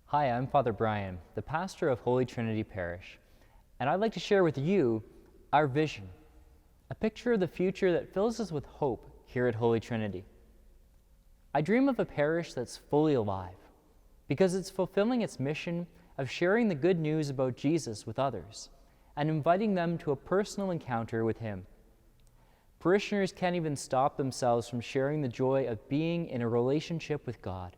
Hi, I'm Father Bryan, the pastor of Holy Trinity Parish, and I'd like to share with you our vision, a picture of the future that fills us with hope here at Holy Trinity. I dream of a parish that's fully alive because it's fulfilling its mission of sharing the good news about Jesus with others and inviting them to a personal encounter with Him. Parishioners can't even stop themselves from sharing the joy of being in a relationship with God.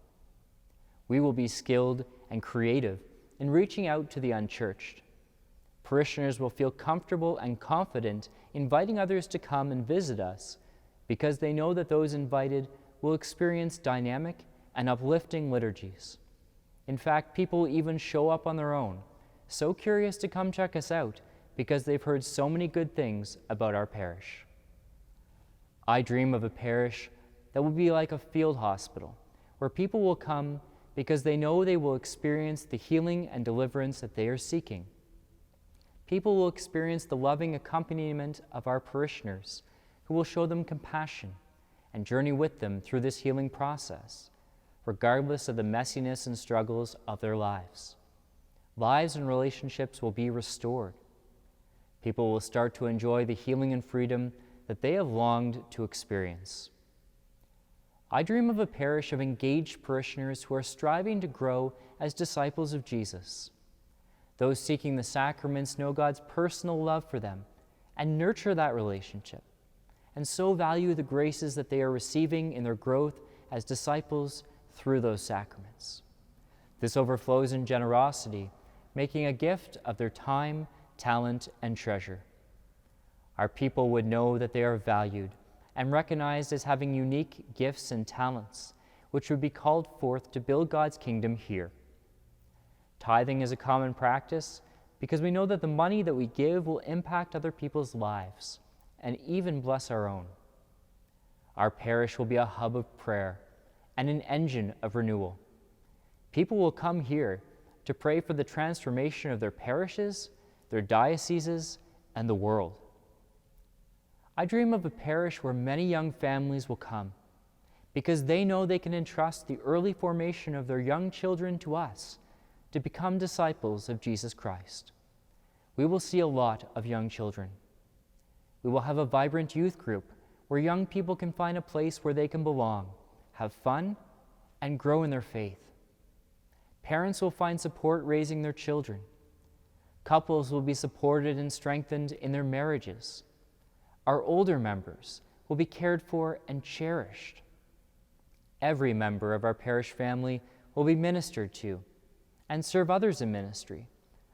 We will be skilled and creative in reaching out to the unchurched. Parishioners will feel comfortable and confident inviting others to come and visit us because they know that those invited will experience dynamic and uplifting liturgies. In fact, people will even show up on their own, so curious to come check us out because they've heard so many good things about our parish. I dream of a parish that will be like a field hospital, where people will come because they know they will experience the healing and deliverance that they are seeking. People will experience the loving accompaniment of our parishioners, who will show them compassion and journey with them through this healing process, regardless of the messiness and struggles of their lives. Lives and relationships will be restored. People will start to enjoy the healing and freedom that they have longed to experience. I dream of a parish of engaged parishioners who are striving to grow as disciples of Jesus. Those seeking the sacraments know God's personal love for them and nurture that relationship, and so value the graces that they are receiving in their growth as disciples through those sacraments. This overflows in generosity, making a gift of their time, talent, and treasure. Our people would know that they are valued and recognized as having unique gifts and talents, which would be called forth to build God's kingdom here. Tithing is a common practice because we know that the money that we give will impact other people's lives and even bless our own. Our parish will be a hub of prayer and an engine of renewal. People will come here to pray for the transformation of their parishes, their dioceses, and the world. I dream of a parish where many young families will come because they know they can entrust the early formation of their young children to us to become disciples of Jesus Christ. We will see a lot of young children. We will have a vibrant youth group where young people can find a place where they can belong, have fun, and grow in their faith. Parents will find support raising their children. Couples will be supported and strengthened in their marriages. Our older members will be cared for and cherished. Every member of our parish family will be ministered to and serve others in ministry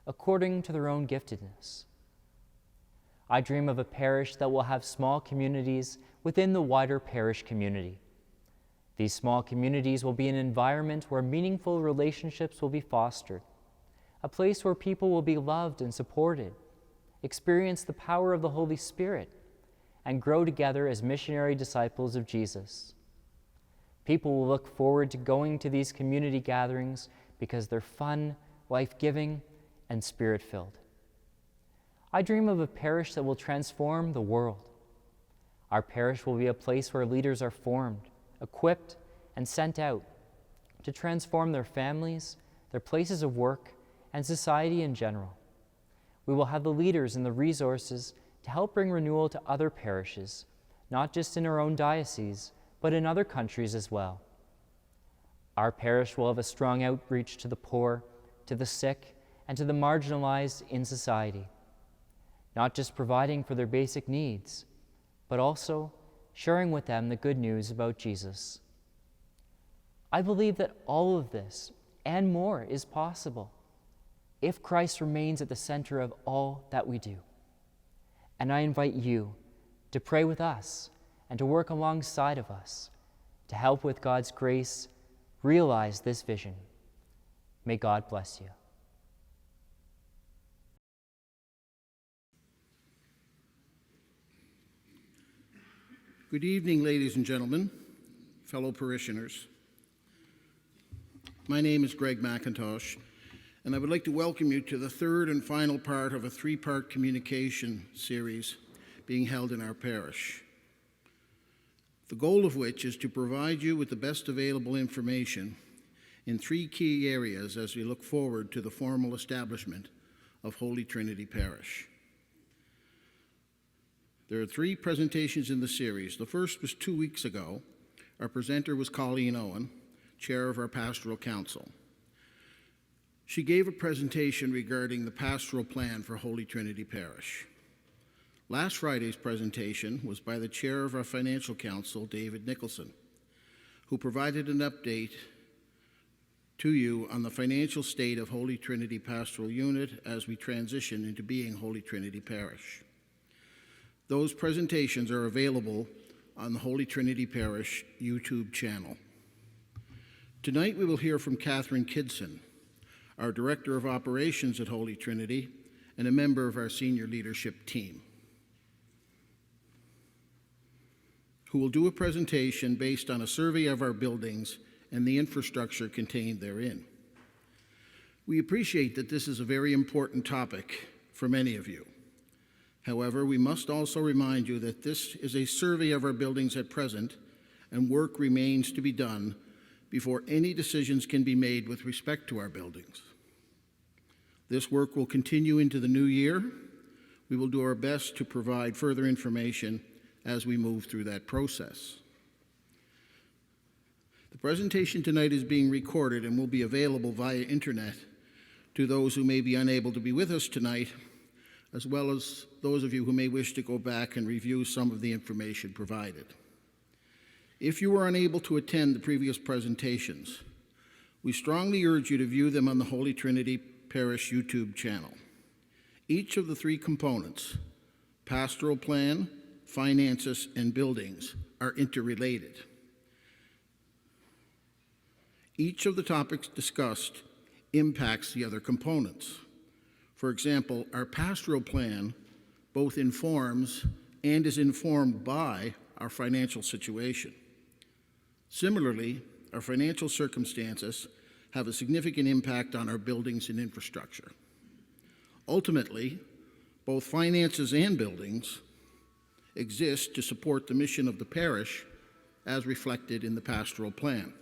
according to their own giftedness. I dream of a parish that will have small communities within the wider parish community. These small communities will be an environment where meaningful relationships will be fostered, a place where people will be loved and supported, experience the power of the Holy Spirit, and grow together as missionary disciples of Jesus. People will look forward to going to these community gatherings because they're fun, life-giving, and spirit-filled. I dream of a parish that will transform the world. Our parish will be a place where leaders are formed, equipped, and sent out to transform their families, their places of work, and society in general. We will have the leaders and the resources to help bring renewal to other parishes, not just in our own diocese, but in other countries as well. Our parish will have a strong outreach to the poor, to the sick, and to the marginalized in society, not just providing for their basic needs, but also sharing with them the good news about Jesus. I believe that all of this and more is possible if Christ remains at the center of all that we do. And I invite you to pray with us and to work alongside of us to help with God's grace realize this vision. May God bless you. Good evening, ladies and gentlemen, fellow parishioners. My name is Greg MacIntosh, and I would like to welcome you to the third and final part of a three-part communication series being held in our parish. The goal of which is to provide you with the best available information in 3 key areas as we look forward to the formal establishment of Holy Trinity Parish. There are 3 presentations in the series. The first was 2 weeks ago. Our presenter was Colleen Owen, chair of our pastoral council. She gave a presentation regarding the pastoral plan for Holy Trinity Parish. Last Friday's presentation was by the chair of our financial council, David Nicholson, who provided an update to you on the financial state of Holy Trinity Pastoral Unit as we transition into being Holy Trinity Parish. Those presentations are available on the Holy Trinity Parish YouTube channel. Tonight we will hear from Catherine Kidson, our Director of Operations at Holy Trinity and a member of our senior leadership team, who will do a presentation based on a survey of our buildings and the infrastructure contained therein. We appreciate that this is a very important topic for many of you. However, we must also remind you that this is a survey of our buildings at present, and work remains to be done before any decisions can be made with respect to our buildings. This work will continue into the new year. We will do our best to provide further information as we move through that process. The presentation tonight is being recorded and will be available via internet to those who may be unable to be with us tonight, as well as those of you who may wish to go back and review some of the information provided. If you were unable to attend the previous presentations, we strongly urge you to view them on the Holy Trinity Parish YouTube channel. Each of the 3 components, pastoral plan, finances, and buildings, are interrelated. Each of the topics discussed impacts the other components. For example, our pastoral plan both informs and is informed by our financial situation. Similarly, our financial circumstances have a significant impact on our buildings and infrastructure. Ultimately, both finances and buildings exist to support the mission of the parish as reflected in the pastoral plan.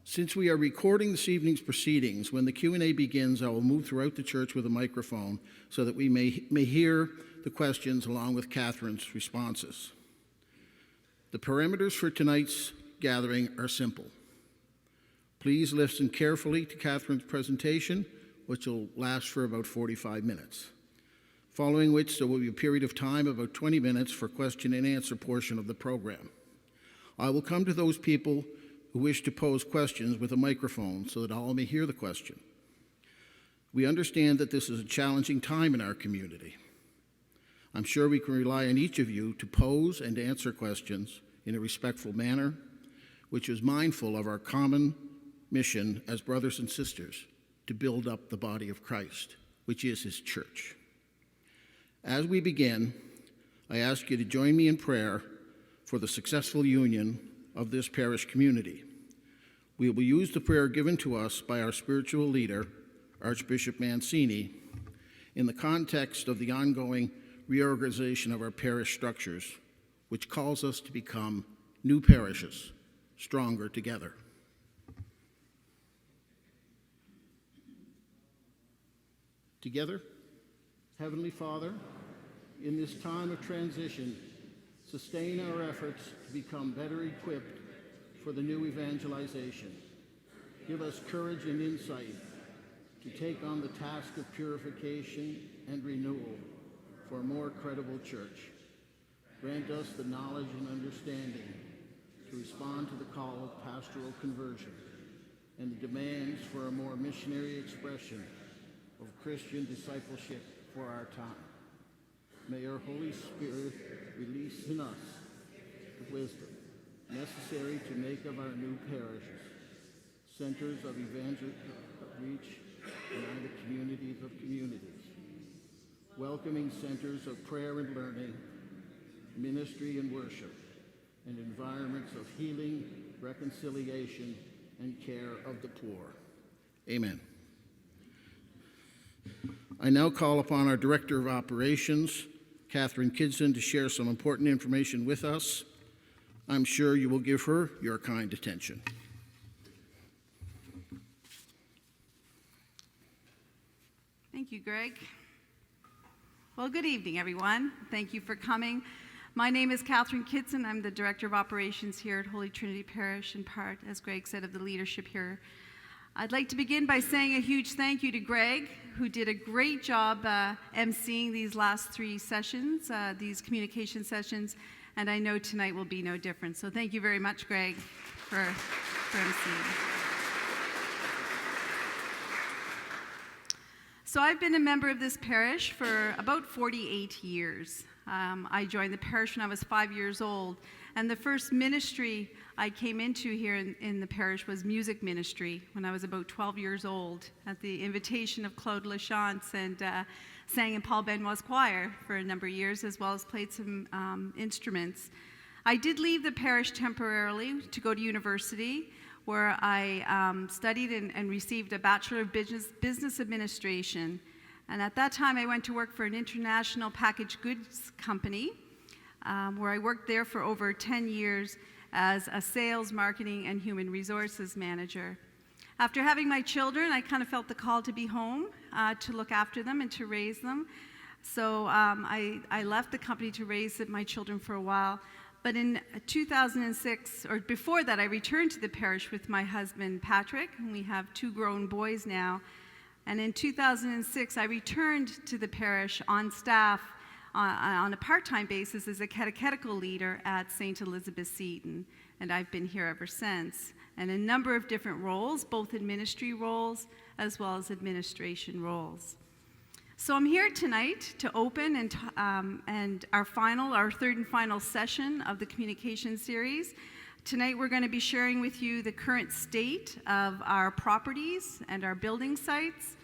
Since we are recording this evening's proceedings, when the Q&A begins, I will move throughout the church with a microphone so that we may hear the questions along with Catherine's responses. The parameters for tonight's gathering are simple. Please listen carefully to Catherine's presentation, which will last for about 45 minutes, following which there will be a period of time, about 20 minutes, for question and answer portion of the program. I will come to those people who wish to pose questions with a microphone so that all may hear the question. We understand that this is a challenging time in our community. I'm sure we can rely on each of you to pose and answer questions in a respectful manner, which is mindful of our common mission as brothers and sisters to build up the body of Christ, which is his church. As we begin, I ask you to join me in prayer for the successful union of this parish community. We will use the prayer given to us by our spiritual leader, Archbishop Mancini, in the context of the ongoing reorganization of our parish structures, which calls us to become new parishes, stronger together. Together, Heavenly Father, in this time of transition, sustain our efforts to become better equipped for the new evangelization. Give us courage and insight to take on the task of purification and renewal for a more credible church. Grant us the knowledge and understanding to respond to the call of pastoral conversion and the demands for a more missionary expression of Christian discipleship for our time. May our Holy Spirit release in us the wisdom necessary to make of our new parishes centers of evangelical reach and the communities of communities, welcoming centers of prayer and learning, ministry and worship, and environments of healing, reconciliation, and care of the poor. Amen. I now call upon our Director of Operations, Catherine Kidson, to share some important information with us. I'm sure you will give her your kind attention. Thank you, Greg. Well, good evening, everyone. Thank you for coming. My name is Catherine Kidson. I'm the Director of Operations here at Holy Trinity Parish, in part, as Greg said, of the leadership here. I'd like to begin by saying a huge thank you to Greg, who did a great job emceeing these last three sessions, these communication sessions, and I know tonight will be no different. So thank you very much, Greg, for emceeing. So I've been a member of this parish for about 48 years. I joined the parish when I was 5 years old, and the first ministry I came into here in the parish was music ministry when I was about 12 years old at the invitation of Claude Lachance, and sang in Paul Benoit's choir for a number of years, as well as played some instruments. I did leave the parish temporarily to go to university, where I studied and received a Bachelor of Business Administration. And at that time, I went to work for an international packaged goods company, where I worked there for over 10 years as a sales, marketing, and human resources manager. After having my children, I kind of felt the call to be home, to look after them and to raise them. So I left the company to raise my children for a while. But in 2006, or before that, I returned to the parish with my husband, Patrick, and we have 2 grown boys now. And in 2006, I returned to the parish on staff on a part-time basis as a catechetical leader at St. Elizabeth Seton, and I've been here ever since, and a number of different roles, both in ministry roles as well as administration roles. So I'm here tonight to open and our third and final session of the communication series. Tonight we're going to be sharing with you the current state of our properties and our building sites.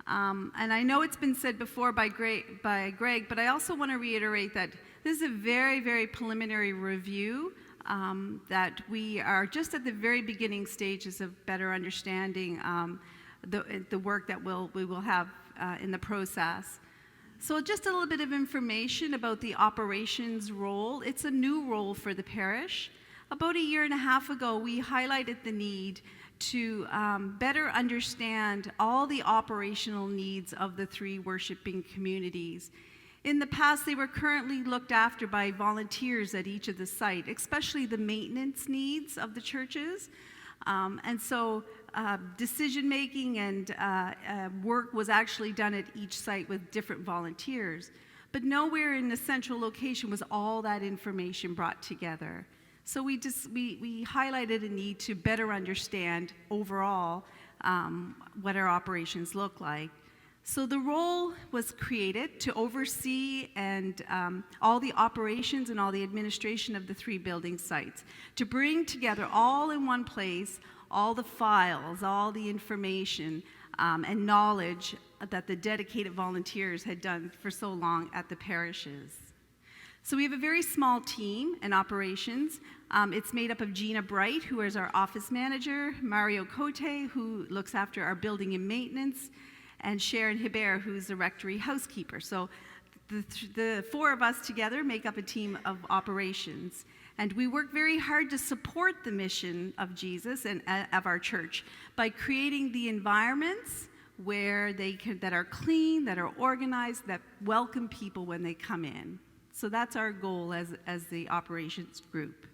And I know it's been said before by Greg, but I also want to reiterate that this is a very, very preliminary review, that we are just at the very beginning stages of better understanding the work that we will have in the process. So just a little bit of information about the operations role. It's a new role for the parish. About a year and a half ago, we highlighted the need to better understand all the operational needs of the 3 worshiping communities. In the past, they were currently looked after by volunteers at each of the site, especially the maintenance needs of the churches. And so decision-making and work was actually done at each site with different volunteers. But nowhere in the central location was all that information brought together. So we highlighted a need to better understand overall what our operations look like. So the role was created to oversee and all the operations and all the administration of the 3 building sites, to bring together all in one place all the files, all the information and knowledge that the dedicated volunteers had done for so long at the parishes. So we have a very small team in operations. It's made up of Gina Bright, who is our office manager, Mario Cote, who looks after our building and maintenance, and Sharon Hibert, who's the rectory housekeeper. So the 4 of us together make up a team of operations. And we work very hard to support the mission of Jesus and of our church by creating the environments where that are clean, that are organized, that welcome people when they come in. So that's our goal as the operations group.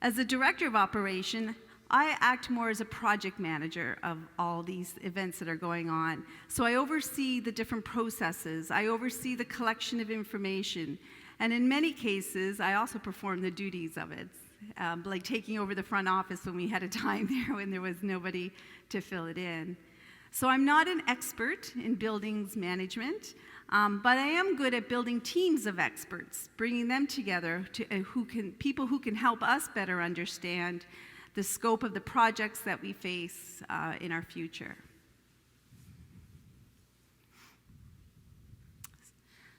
As the director of operation, I act more as a project manager of all these events that are going on. So I oversee the different processes. I oversee the collection of information. And in many cases, I also perform the duties of it, like taking over the front office when we had a time there when there was nobody to fill it in. So I'm not an expert in buildings management, but I am good at building teams of experts, bringing them together to people who can help us better understand the scope of the projects that we face in our future.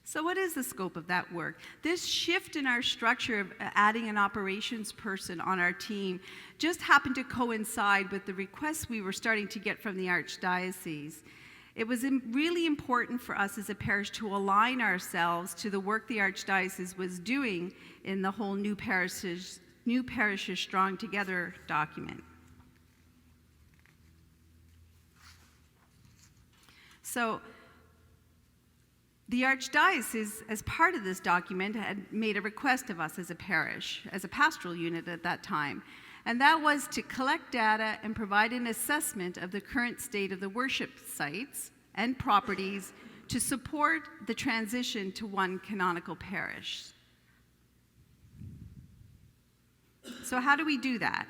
So what is the scope of that work? This shift in our structure of adding an operations person on our team just happened to coincide with the requests we were starting to get from the Archdiocese. It was really important for us as a parish to align ourselves to the work the Archdiocese was doing in the whole New Parishes Strong Together document. So the Archdiocese, as part of this document, had made a request of us as a parish, as a pastoral unit at that time, and that was to collect data and provide an assessment of the current state of the worship sites and properties to support the transition to one canonical parish. So how do we do that?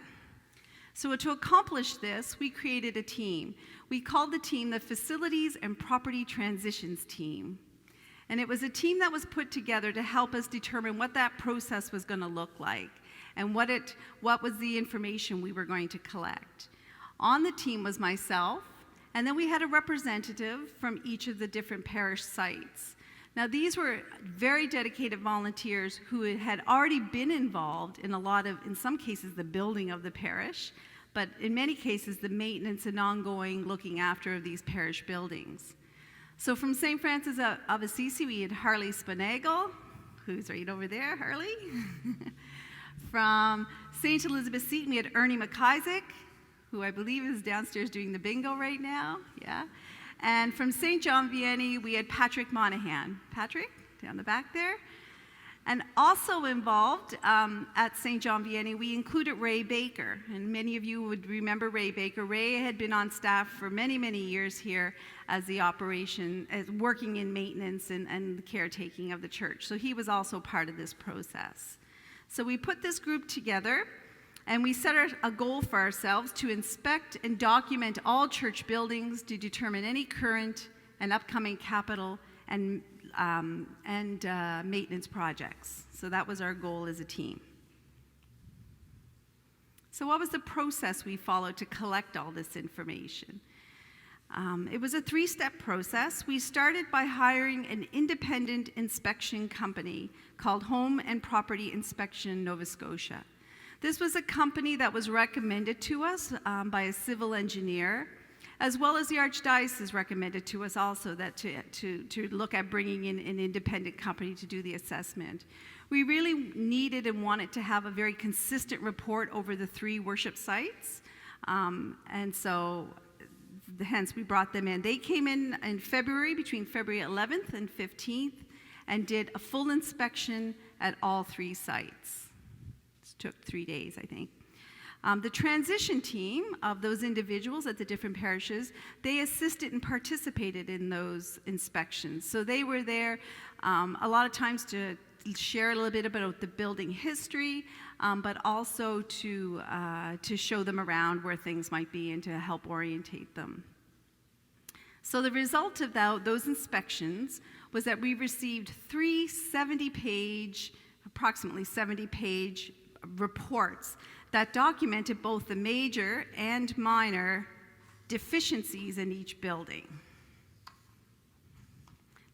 So to accomplish this, we created a team. We called the team the Facilities and Property Transitions Team. And it was a team that was put together to help us determine what that process was going to look like and what was the information we were going to collect. On the team was myself, and then we had a representative from each of the different parish sites. Now, these were very dedicated volunteers who had already been involved in in some cases, the building of the parish, but in many cases, the maintenance and ongoing looking after of these parish buildings. So from St. Francis of Assisi, we had Harley Spinagle, who's right over there, Harley. From St. Elizabeth Seton, we had Ernie McIsaac, who I believe is downstairs doing the bingo right now, yeah. And from St. John Vianney, we had Patrick Monahan. Patrick, down the back there. And also involved at St. John Vianney, we included Ray Baker. And many of you would remember Ray Baker. Ray had been on staff for many, many years here as working in maintenance and the caretaking of the church. So he was also part of this process. So we put this group together, and we set a goal for ourselves to inspect and document all church buildings to determine any current and upcoming capital and maintenance projects. So that was our goal as a team. So what was the process we followed to collect all this information? It was a three-step process. We started by hiring an independent inspection company called Home and Property Inspection Nova Scotia. This was a company that was recommended to us by a civil engineer, as well as the Archdiocese recommended to us also that to look at bringing in an independent company to do the assessment. We really needed and wanted to have a very consistent report over the 3 worship sites, and so hence we brought them in. They came in February, between February 11th and 15th, and did a full inspection at all 3 sites. It took 3 days, I think. The transition team of those individuals at the different parishes, they assisted and participated in those inspections. So they were there a lot of times to share a little bit about the building history, but also to show them around where things might be and to help orientate them. So the result of those inspections was that we received 3 approximately 70-page reports that documented both the major and minor deficiencies in each building.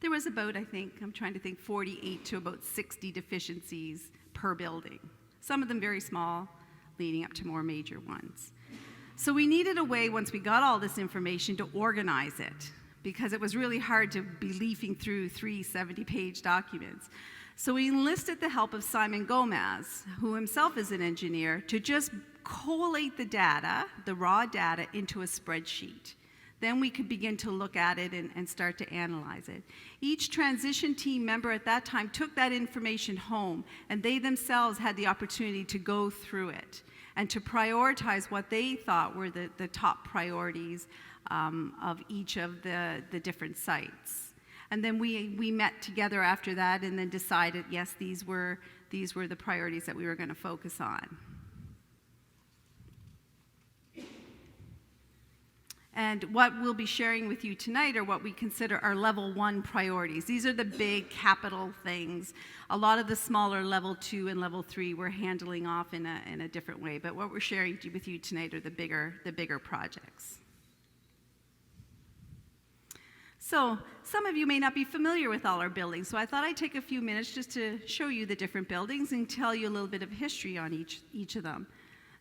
There was about, I'm trying to think, 48 to about 60 deficiencies per building. Some of them very small, leading up to more major ones. So we needed a way, once we got all this information, to organize it, because it was really hard to be leafing through 3 70-page documents. So we enlisted the help of Simon Gomez, who himself is an engineer, to just collate the data, the raw data, into a spreadsheet. Then we could begin to look at it and start to analyze it. Each transition team member at that time took that information home, and they themselves had the opportunity to go through it and to prioritize what they thought were the top priorities of each of the different sites. And then we met together after that and then decided, yes, these were the priorities that we were going to focus on. And what we'll be sharing with you tonight are what we consider our level 1 priorities. These are the big capital things. A lot of the smaller level 2 and level 3 we're handling off in a different way. But what we're sharing with you tonight are the bigger projects. So some of you may not be familiar with all our buildings, so I thought I'd take a few minutes just to show you the different buildings and tell you a little bit of history on each of them.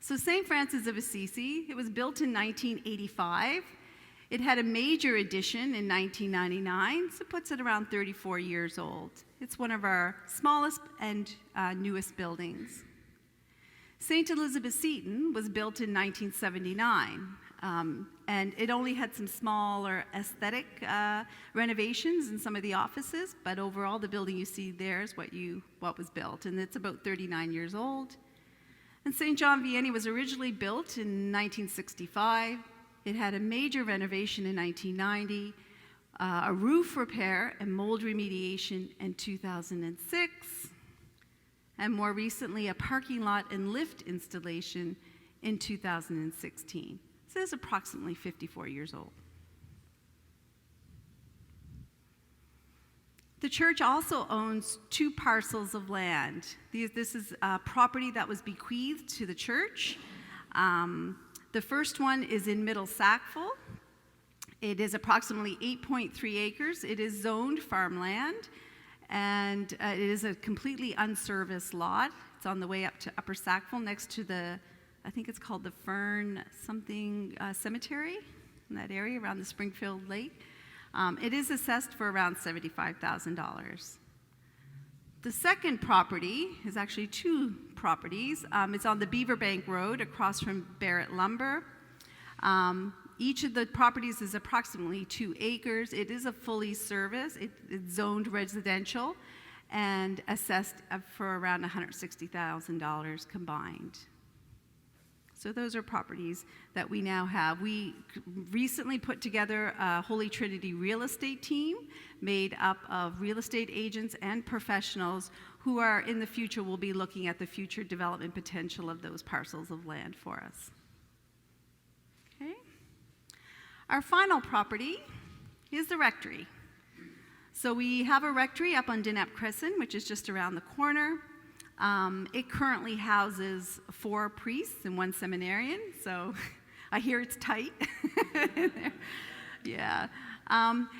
So St. Francis of Assisi, it was built in 1985. It had a major addition in 1999, so it puts it around 34 years old. It's one of our smallest and newest buildings. St. Elizabeth Seton was built in 1979. And it only had some smaller aesthetic renovations in some of the offices, but overall the building you see there is what was built, and it's about 39 years old. And St. John Vianney was originally built in 1965. It had a major renovation in 1990, a roof repair and mold remediation in 2006, and more recently a parking lot and lift installation in 2016. So it's approximately 54 years old. The church also owns 2 parcels of land. This is a property that was bequeathed to the church. The first one is in Middle Sackville. It is approximately 8.3 acres. It is zoned farmland, and it is a completely unserviced lot. It's on the way up to Upper Sackville next to I think it's called the Fern Cemetery in that area around the Springfield Lake. It is assessed for around $75,000. The second property is actually 2 properties. It's on the Beaver Bank Road across from Barrett Lumber. Each of the properties is approximately 2 acres. It is a fully serviced, it's zoned residential, and assessed for around $160,000 combined. So those are properties that we now have. We recently put together a Holy Trinity real estate team made up of real estate agents and professionals who are in the future will be looking at the future development potential of those parcels of land for us. Okay. Our final property is the rectory. So we have a rectory up on Dinap Crescent, which is just around the corner. It currently houses 4 priests and 1 seminarian, so I hear it's tight. Yeah.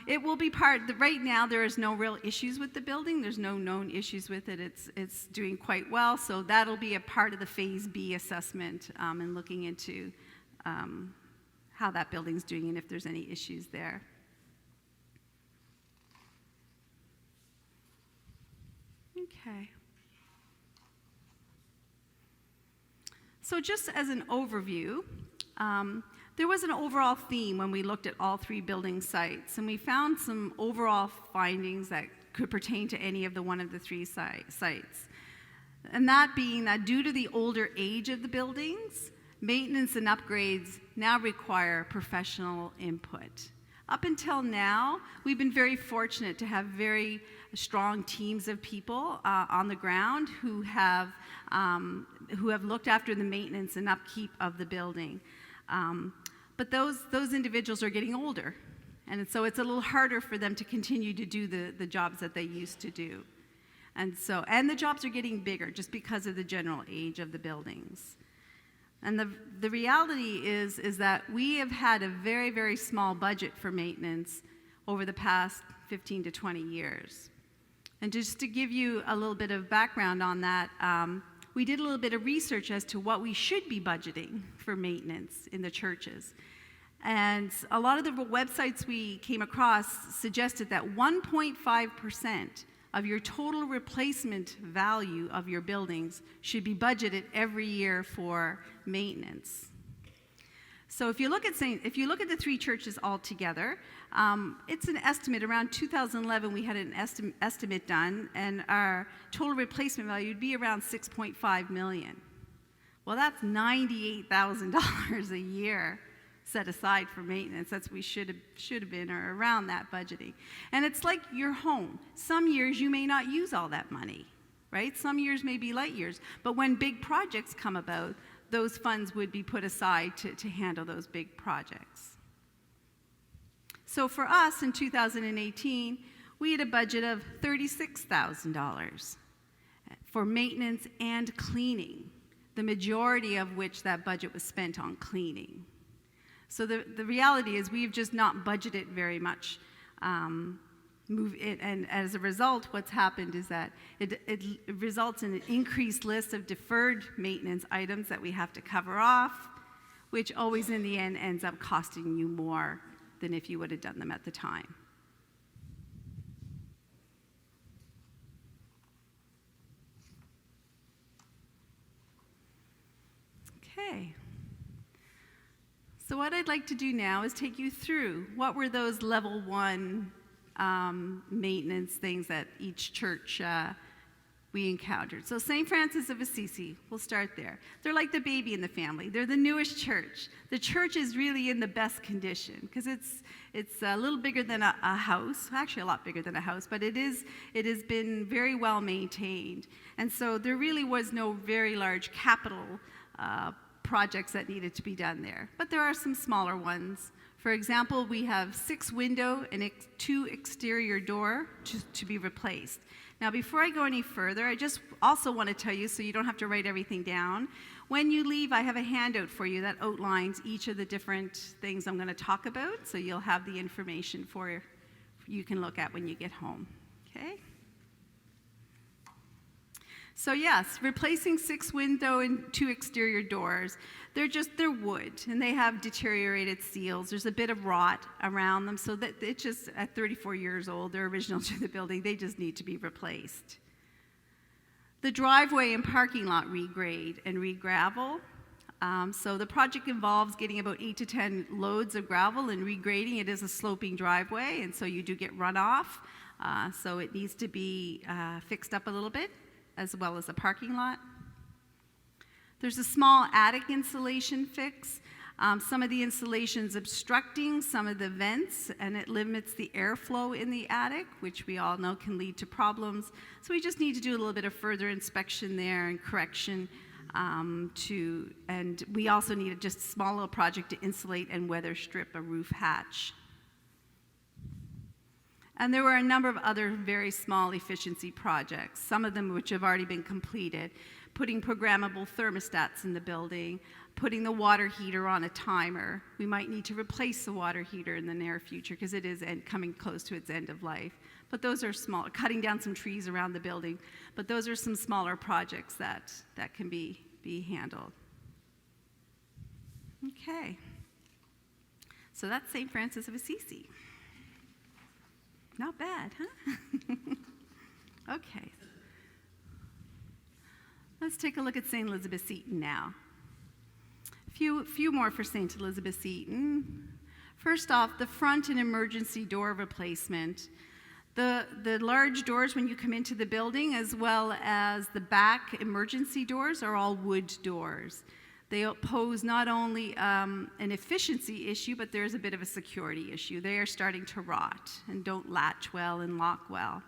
It will be right now there is no real issues with the building. There's no known issues with it. It's doing quite well, so that'll be a part of the Phase B assessment and looking into how that building's doing and if there's any issues there. Okay. So just as an overview, there was an overall theme when we looked at all 3 building sites, and we found some overall findings that could pertain to any of one of the 3 sites. And that being that due to the older age of the buildings, maintenance and upgrades now require professional input. Up until now, we've been very fortunate to have very strong teams of people on the ground who have looked after the maintenance and upkeep of the building. But those individuals are getting older, and so it's a little harder for them to continue to do the jobs that they used to do. And the jobs are getting bigger just because of the general age of the buildings. And the reality is that we have had a very, very small budget for maintenance over the past 15 to 20 years. And just to give you a little bit of background on that, we did a little bit of research as to what we should be budgeting for maintenance in the churches. And a lot of the websites we came across suggested that 1.5% of your total replacement value of your buildings should be budgeted every year for maintenance. So if you look at the 3 churches all together, it's an estimate. Around 2011, we had an estimate done, and our total replacement value would be around $6.5 million. Well, that's $98,000 a year set aside for maintenance. That's we should have been or around that budgeting. And it's like your home. Some years you may not use all that money, right? Some years may be light years. But when big projects come about, those funds would be put aside to handle those big projects. So for us in 2018, we had a budget of $36,000 for maintenance and cleaning, the majority of which that budget was spent on cleaning. So the reality is we've just not budgeted very much. And as a result, what's happened is that it results in an increased list of deferred maintenance items that we have to cover off, which always in the end ends up costing you more than if you would have done them at the time. Okay. So what I'd like to do now is take you through what were those level 1 maintenance things that each church we encountered. So St. Francis of Assisi, we'll start there. They're like the baby in the family. They're the newest church. The church is really in the best condition because it's a little bigger than a house, actually a lot bigger than a house, but it has been very well maintained. And so there really was no very large capital projects that needed to be done there. But there are some smaller ones. For example, we have 6 window and 2 exterior door to be replaced. Now, before I go any further, I just also want to tell you, so you don't have to write everything down, when you leave, I have a handout for you that outlines each of the different things I'm going to talk about, so you'll have the information you can look at when you get home, okay? So yes, replacing 6 window and 2 exterior doors. They're wood, and they have deteriorated seals. There's a bit of rot around them, so that it's just, at 34 years old, they're original to the building. They just need to be replaced. The driveway and parking lot regrade and re-gravel. So the project involves getting about 8 to 10 loads of gravel and regrading. It is a sloping driveway, and so you do get runoff. So it needs to be fixed up a little bit, as well as a parking lot. There's a small attic insulation fix. Some of the insulation's obstructing some of the vents, and it limits the airflow in the attic, which we all know can lead to problems. So we just need to do a little bit of further inspection there and correction and we also need just a small little project to insulate and weather strip a roof hatch. And there were a number of other very small efficiency projects, some of them which have already been completed, putting programmable thermostats in the building, putting the water heater on a timer. We might need to replace the water heater in the near future because it is coming close to its end of life. But those are small, cutting down some trees around the building. But those are some smaller projects that can be handled. Okay. So that's St. Francis of Assisi. Not bad, huh? Okay. Let's take a look at St. Elizabeth Seton now. A few more for St. Elizabeth Seton. First off, the front and emergency door replacement. The large doors when you come into the building, as well as the back emergency doors, are all wood doors. They pose not only an efficiency issue, but there's a bit of a security issue. They are starting to rot and don't latch well and lock well.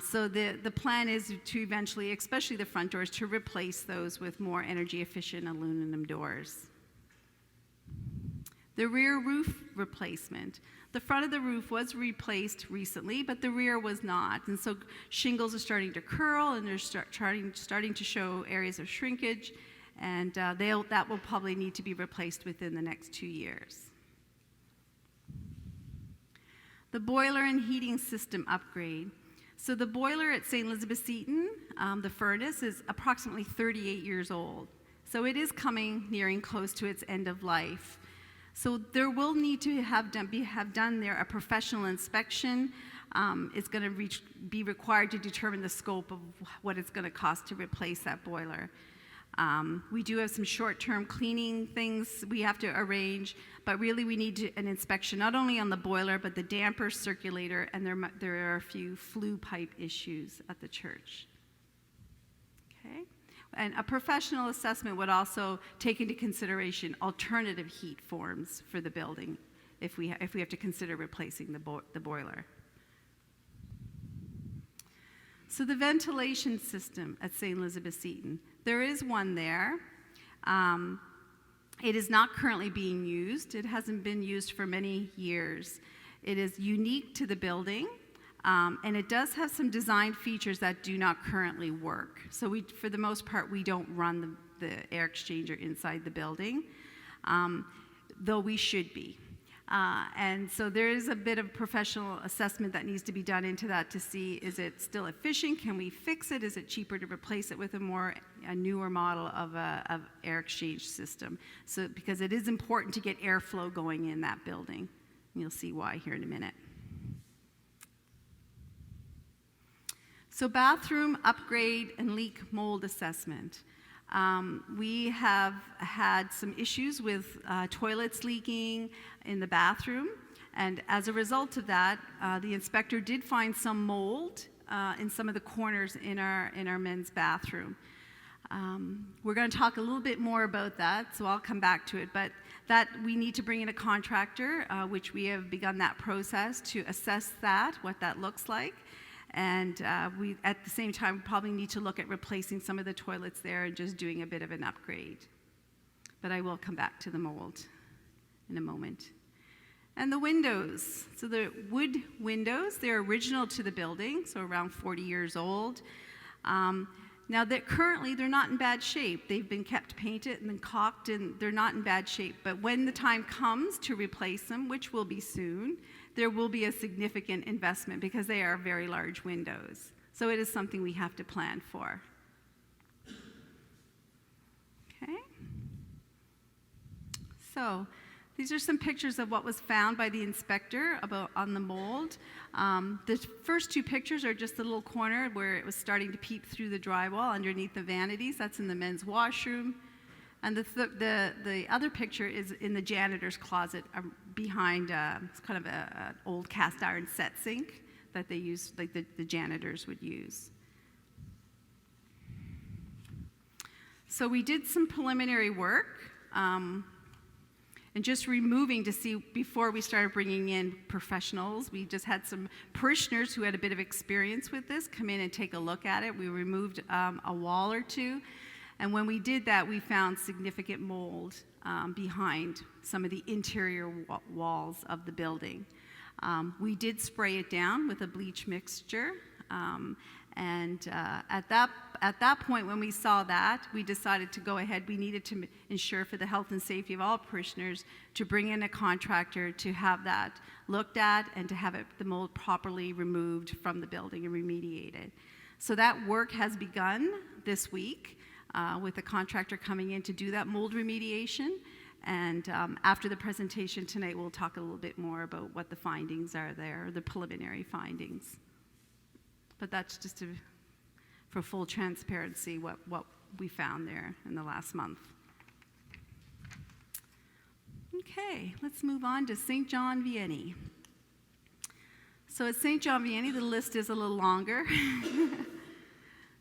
So the plan is to eventually, especially the front doors, to replace those with more energy efficient aluminum doors. The rear roof replacement. The front of the roof was replaced recently, but the rear was not. And so shingles are starting to curl, and they're starting to show areas of shrinkage, and that will probably need to be replaced within the next 2 years. The boiler and heating system upgrade. So the boiler at St. Elizabeth Seton, the furnace, is approximately 38 years old. So it is nearing close to its end of life. So there will need to have done there a professional inspection. It's going to be required to determine the scope of what it's going to cost to replace that boiler. We do have some short-term cleaning things we have to arrange, but really we need an inspection not only on the boiler, but the damper, circulator, and there are a few flue pipe issues at the church. Okay? And a professional assessment would also take into consideration alternative heat forms for the building if we have to consider replacing the boiler. So the ventilation system at St. Elizabeth Seton. There is one there. It is not currently being used. It hasn't been used for many years. It is unique to the building, and it does have some design features that do not currently work. So for the most part, we don't run the air exchanger inside the building, though we should be. And so there is a bit of professional assessment that needs to be done into that to see, is it still efficient? Can we fix it? Is it cheaper to replace it with a newer model of air exchange system? So because it is important to get airflow going in that building. And you'll see why here in a minute. So bathroom upgrade and leak mold assessment. We have had some issues with toilets leaking in the bathroom, and as a result of that, the inspector did find some mold in some of the corners in our men's bathroom. We're going to talk a little bit more about that, so I'll come back to it, but that we need to bring in a contractor, which we have begun that process to assess that, what that looks like. And we, at the same time, probably need to look at replacing some of the toilets there and just doing a bit of an upgrade. But I will come back to the mold in a moment. And the windows. So the wood windows, they're original to the building, so around 40 years old. Now, currently, they're not in bad shape. They've been kept painted and then caulked, and they're not in bad shape. But when the time comes to replace them, which will be soon, there will be a significant investment because they are very large windows. So it is something we have to plan for. Okay. So these are some pictures of what was found by the inspector on the mold. The first two pictures are just the little corner where it was starting to peep through the drywall underneath the vanities. That's in the men's washroom. And the other picture is in the janitor's closet behind it's kind of an old cast iron set sink that they use, like the janitors would use. So we did some preliminary work. And just removing to see before we started bringing in professionals. We just had some parishioners who had a bit of experience with this come in and take a look at it. We removed a wall or two. And when we did that, we found significant mold behind some of the interior walls of the building. We did spray it down with a bleach mixture. At that point, when we saw that, we decided to go ahead. We needed to ensure for the health and safety of all parishioners to bring in a contractor to have that looked at and to have the mold properly removed from the building and remediated. So that work has begun this week with a contractor coming in to do that mold remediation. And after the presentation tonight, we'll talk a little bit more about what the findings are there, the preliminary findings. But that's just for full transparency, what we found there in the last month. Okay, let's move on to St. John Vianney. So at St. John Vianney, the list is a little longer. And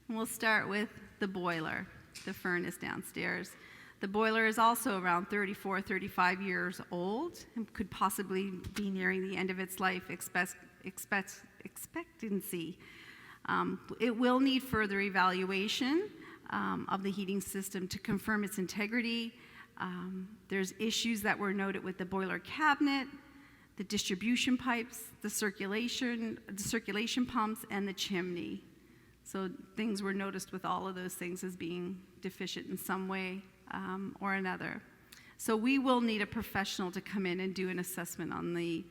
we'll start with the boiler, the furnace downstairs. The boiler is also around 34, 35 years old and could possibly be nearing the end of its life expectancy. It will need further evaluation of the heating system to confirm its integrity. There's issues that were noted with the boiler cabinet, the distribution pipes, the circulation pumps, and the chimney. So things were noticed with all of those things as being deficient in some way or another. So we will need a professional to come in and do an assessment on the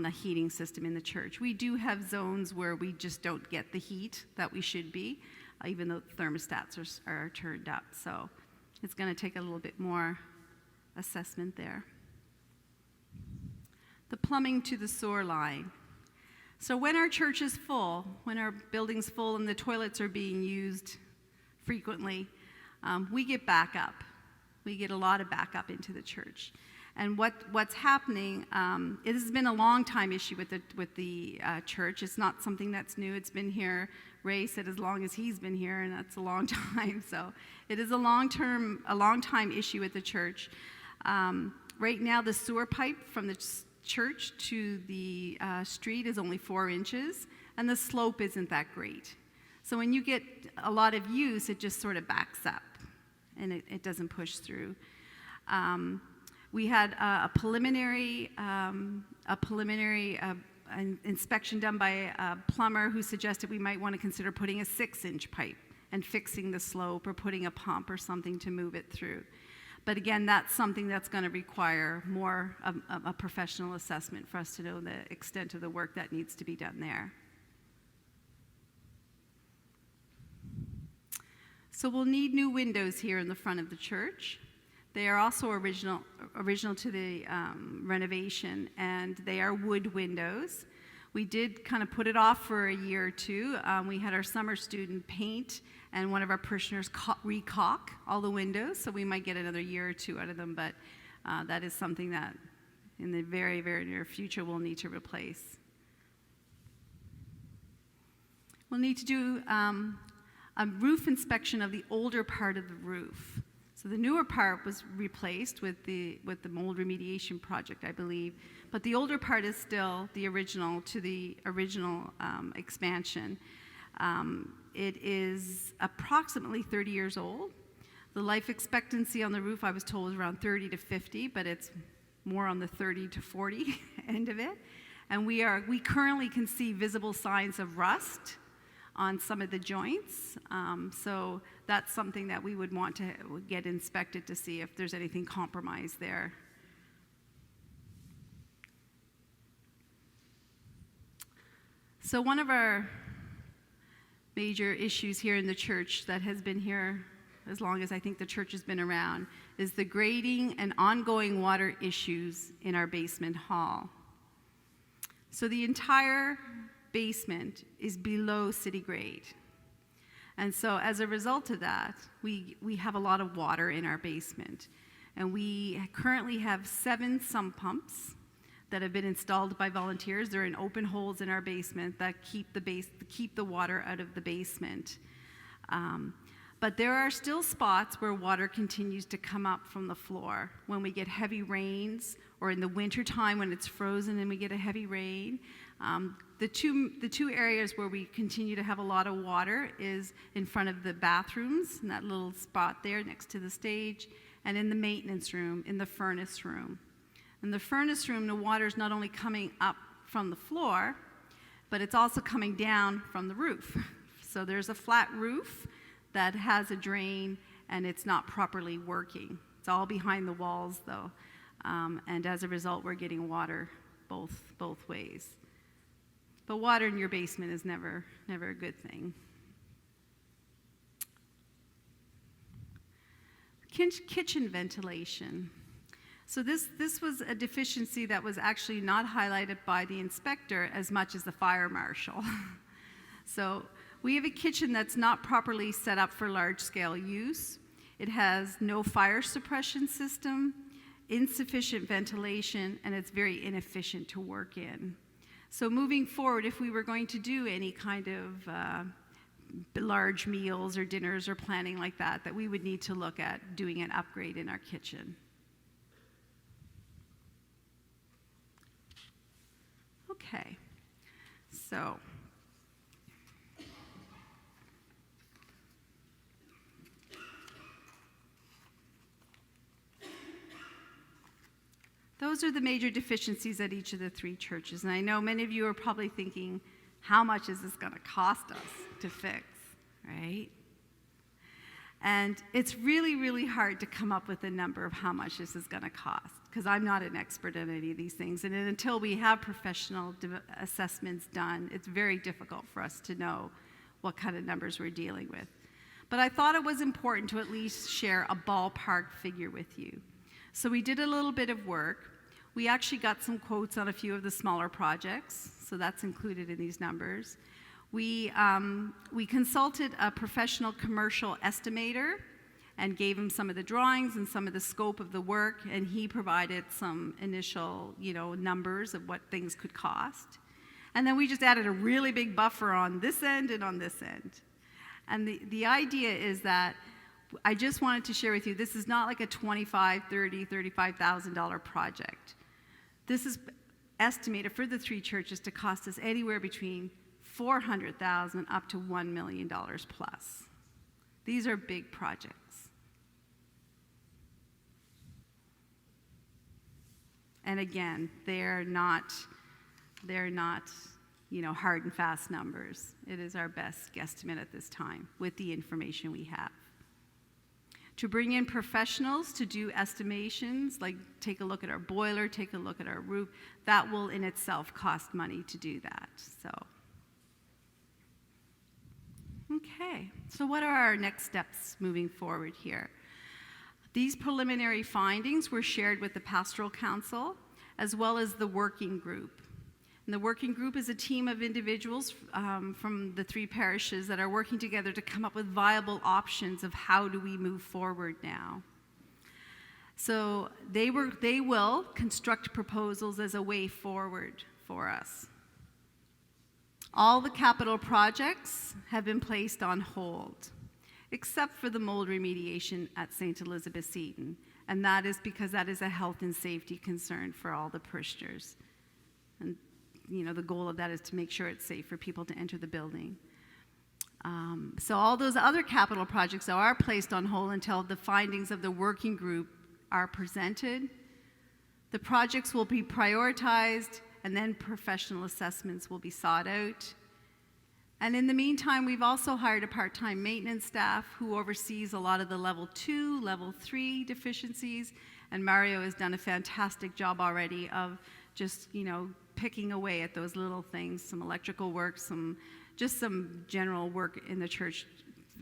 heating system in the church. We do have zones where we just don't get the heat that we should be, even though the thermostats are turned up. So it's going to take a little bit more assessment there. The plumbing to the sewer line. So when our church is full, when our building's full and the toilets are being used frequently, we get backup. We get a lot of backup into the church. And what's happening, it has been a long time issue with the church. It's not something that's new. It's been here, Ray said, as long as he's been here, and that's a long time. So it is a long time issue with the church. Right now, the sewer pipe from the church to the street is only 4 inches, and the slope isn't that great. So when you get a lot of use, it just sort of backs up, and it doesn't push through. We had a preliminary inspection done by a plumber who suggested we might want to consider putting a 6-inch pipe and fixing the slope or putting a pump or something to move it through. But again, that's something that's going to require more of a professional assessment for us to know the extent of the work that needs to be done there. So we'll need new windows here in the front of the church. They are also original to the renovation, and they are wood windows. We did kind of put it off for a year or two. We had our summer student paint and one of our parishioners re-caulk all the windows, so we might get another year or two out of them, but that is something that in the very, very near future we'll need to replace. We'll need to do a roof inspection of the older part of the roof. So the newer part was replaced with the mold remediation project, I believe, but the older part is still the original expansion. It is approximately 30 years old. The life expectancy on the roof, I was told, is around 30 to 50, but it's more on the 30 to 40 end of it. And we currently can see visible signs of rust on some of the joints. So that's something that we would want to get inspected to see if there's anything compromised there. So one of our major issues here in the church that has been here as long as I think the church has been around is the grading and ongoing water issues in our basement hall. So the entire basement is below city grade. And so as a result of that, we have a lot of water in our basement. And we currently have 7 sump pumps that have been installed by volunteers. They're in open holes in our basement that keep the water out of the basement. But there are still spots where water continues to come up from the floor. When we get heavy rains, or in the winter time when it's frozen and we get a heavy rain, the two areas where we continue to have a lot of water is in front of the bathrooms, in that little spot there next to the stage, and in the maintenance room, in the furnace room. In the furnace room, the water is not only coming up from the floor, but it's also coming down from the roof. So there's a flat roof that has a drain, and it's not properly working. It's all behind the walls, though, and as a result, we're getting water both ways. But water in your basement is never a good thing. Kitchen ventilation. So this was a deficiency that was actually not highlighted by the inspector as much as the fire marshal. So we have a kitchen that's not properly set up for large-scale use. It has no fire suppression system, insufficient ventilation, and it's very inefficient to work in. So moving forward, if we were going to do any kind of large meals or dinners or planning like that we would need to look at doing an upgrade in our kitchen. Okay, so those are the major deficiencies at each of the 3 churches. And I know many of you are probably thinking, how much is this going to cost us to fix, right? And it's really, really hard to come up with a number of how much this is going to cost, because I'm not an expert in any of these things. And until we have professional assessments done, it's very difficult for us to know what kind of numbers we're dealing with. But I thought it was important to at least share a ballpark figure with you. So we did a little bit of work. We actually got some quotes on a few of the smaller projects, so that's included in these numbers. We consulted a professional commercial estimator and gave him some of the drawings and some of the scope of the work, and he provided some initial, numbers of what things could cost. And then we just added a really big buffer on this end and on this end. And the idea is that I just wanted to share with you, this is not like a $25,000, $30,000, $35,000 project. This is estimated for the 3 churches to cost us anywhere between $400,000 up to $1 million plus. These are big projects. And again, they're not hard and fast numbers. It is our best guesstimate at this time with the information we have. To bring in professionals to do estimations, like take a look at our boiler, take a look at our roof, that will in itself cost money to do that. Okay, so what are our next steps moving forward here? These preliminary findings were shared with the Pastoral Council as well as the working group. And the working group is a team of individuals from the 3 parishes that are working together to come up with viable options of how do we move forward now. So they will construct proposals as a way forward for us. All the capital projects have been placed on hold, except for the mold remediation at St. Elizabeth Seton. And that is because that is a health and safety concern for all the parishioners. And the goal of that is to make sure it's safe for people to enter the building. So all those other capital projects are placed on hold until the findings of the working group are presented. The projects will be prioritized, and then professional assessments will be sought out. And in the meantime, we've also hired a part-time maintenance staff who oversees a lot of the level 2, level 3 deficiencies, and Mario has done a fantastic job already of just, picking away at those little things, some electrical work, some general work in the church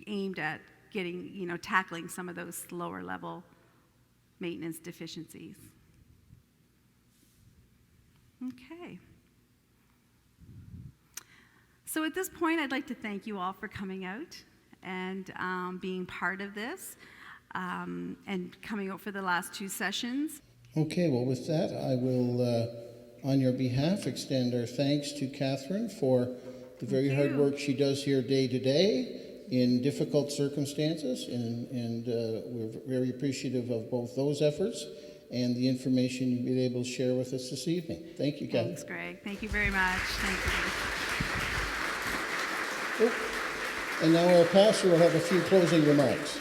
aimed at getting, tackling some of those lower level maintenance deficiencies. Okay. So at this point, I'd like to thank you all for coming out and being part of this and coming out for the last 2 sessions. Okay, well, with that, I will, on your behalf, extend our thanks to Catherine for the very hard work she does here day to day in difficult circumstances, and we're very appreciative of both those efforts and the information you've been able to share with us this evening. Thank you, Catherine. Thanks, Greg. Thank you very much. Thank you. Oh, and now our pastor will have a few closing remarks.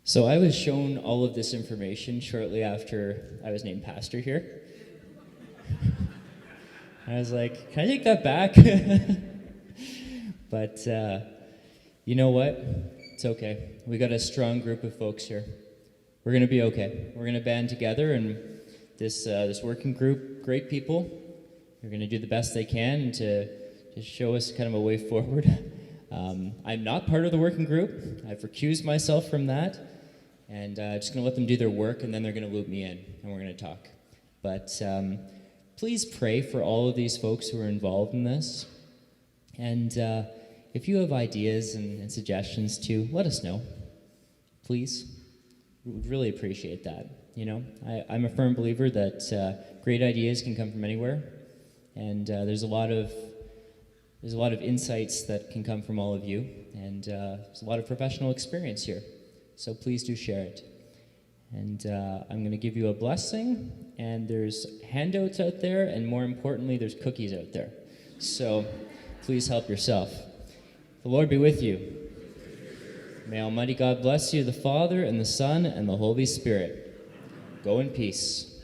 So I was shown all of this information shortly after I was named pastor here. I was like, can I take that back? But you know what? It's okay. We got a strong group of folks here. We're going to be okay. We're going to band together, and this working group, great people, they're going to do the best they can to show us kind of a way forward. I'm not part of the working group. I've recused myself from that, and I'm just going to let them do their work, and then they're going to loop me in, and we're going to talk. But please pray for all of these folks who are involved in this. And if you have ideas and suggestions too, let us know. Please. We would really appreciate that. I'm a firm believer that great ideas can come from anywhere. And there's a lot of insights that can come from all of you. And there's a lot of professional experience here. So please do share it. And I'm going to give you a blessing, and there's handouts out there, and more importantly, there's cookies out there. So please help yourself. The Lord be with you. May Almighty God bless you, the Father, and the Son, and the Holy Spirit. Go in peace.